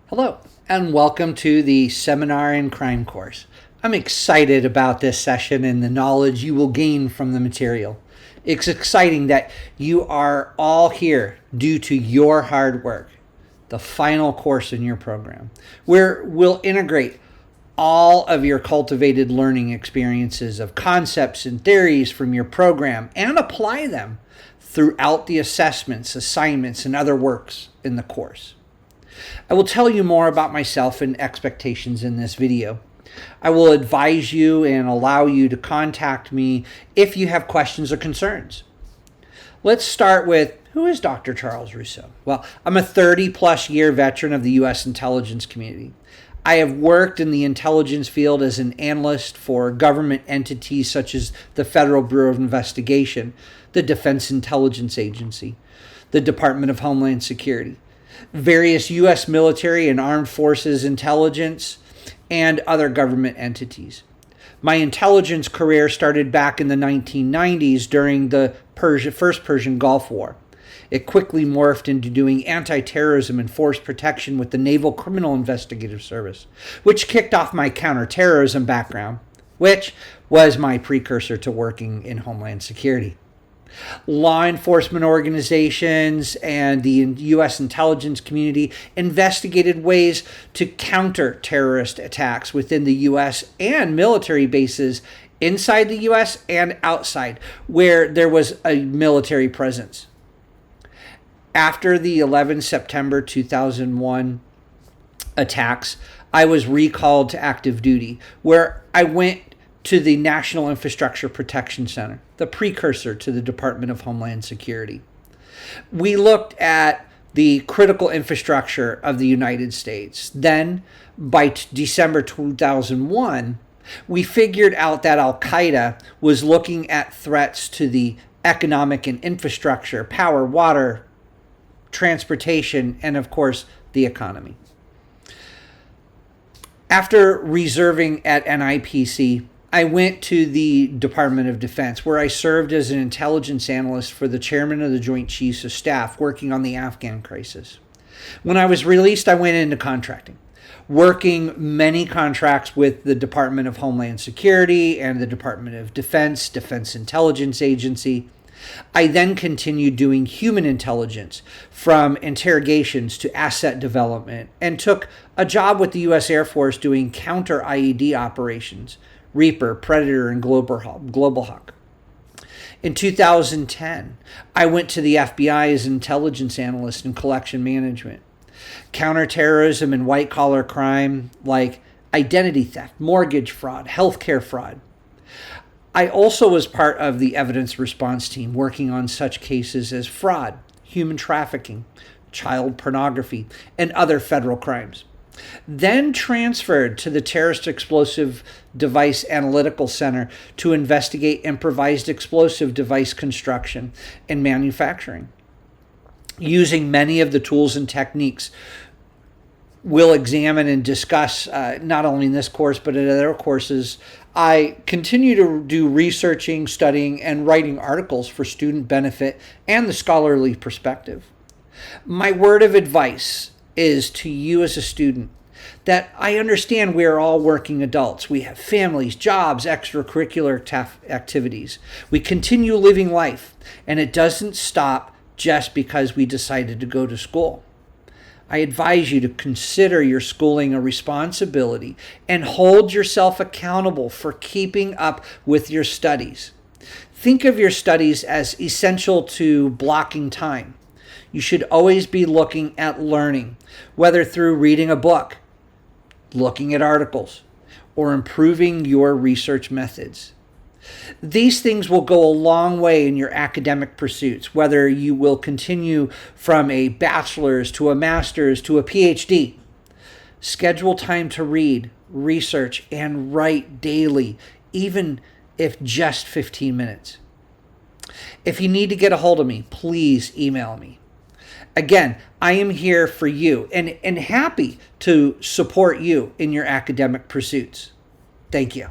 Hello, and welcome to the Seminar in Crime course. I'm excited about this session and the knowledge you will gain from the material. It's exciting that you are all here due to your hard work, the final course in your program, where we'll integrate all of your cultivated learning experiences of concepts and theories from your program and apply them throughout the assessments, assignments, and other works in the course. I will tell you more about myself and expectations in this video. I will advise you and allow you to contact me if you have questions or concerns. Let's start with, who is Dr. Charles Rousseau? Well, I'm a 30-plus year veteran of the U.S. intelligence community. I have worked in the intelligence field as an analyst for government entities such as the Federal Bureau of Investigation, the Defense Intelligence Agency, the Department of Homeland Security, various U.S. military and armed forces intelligence, and other government entities. My intelligence career started back in the 1990s during the First Persian Gulf War. It quickly morphed into doing anti-terrorism and force protection with the Naval Criminal Investigative Service, which kicked off my counterterrorism background, which was my precursor to working in Homeland Security. Law enforcement organizations and the U.S. intelligence community investigated ways to counter terrorist attacks within the U.S. and military bases inside the U.S. and outside, where there was a military presence. After the 11 September 2001 attacks, I was recalled to active duty, where I went to the National Infrastructure Protection Center, the precursor to the Department of Homeland Security. We looked at the critical infrastructure of the United States. Then, by December 2001, we figured out that Al-Qaeda was looking at threats to the economic and infrastructure, power, water, transportation, and of course, the economy. After reserving at NIPC, I went to the Department of Defense, where I served as an intelligence analyst for the chairman of the Joint Chiefs of Staff working on the Afghan crisis. When I was released, I went into contracting, working many contracts with the Department of Homeland Security and the Department of Defense, Defense Intelligence Agency. I then continued doing human intelligence, from interrogations to asset development, and took a job with the U.S. Air Force doing counter-IED operations, Reaper, Predator, and Global Hawk. In 2010, I went to the FBI as an intelligence analyst in collection management. Counterterrorism and white-collar crime like identity theft, mortgage fraud, healthcare fraud. I also was part of the evidence response team working on such cases as fraud, human trafficking, child pornography, and other federal crimes. Then transferred to the Terrorist Explosive Device Analytical Center to investigate improvised explosive device construction and manufacturing. Using many of the tools and techniques we'll examine and discuss not only in this course but in other courses, I continue to do researching, studying, and writing articles for student benefit and the scholarly perspective. My word of advice is to you as a student that I understand we are all working adults. We have families, jobs, extracurricular activities. We continue living life, and it doesn't stop just because we decided to go to school. I advise you to consider your schooling a responsibility and hold yourself accountable for keeping up with your studies. Think of your studies as essential to blocking time. You should always be looking at learning, whether through reading a book, looking at articles, or improving your research methods. These things will go a long way in your academic pursuits, whether you will continue from a bachelor's to a master's to a PhD. Schedule time to read, research, and write daily, even if just 15 minutes. If you need to get a hold of me, please email me. Again, I am here for you and happy to support you in your academic pursuits. Thank you.